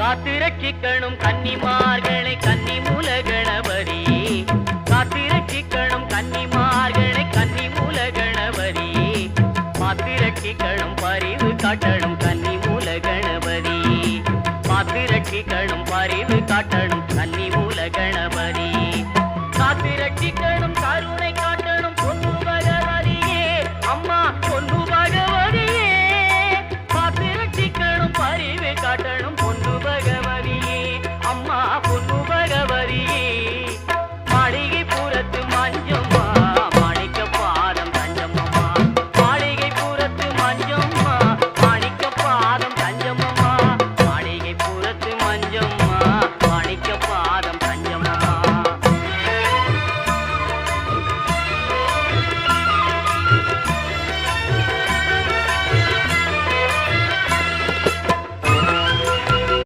காத்திரட்சிக்கணும் கன்னிமார்களை கன்னி மூல கணபதி காத்திரட்சிக்கணும் கன்னிமார்களை கன்னி மூல கணபதி மாத்திரட்சிக்கணும் பரிவு காட்டணும் கன்னி மூல கணபதி மாத்திரட்சிக்கணும் பரிவு காட்டணும் கன்னி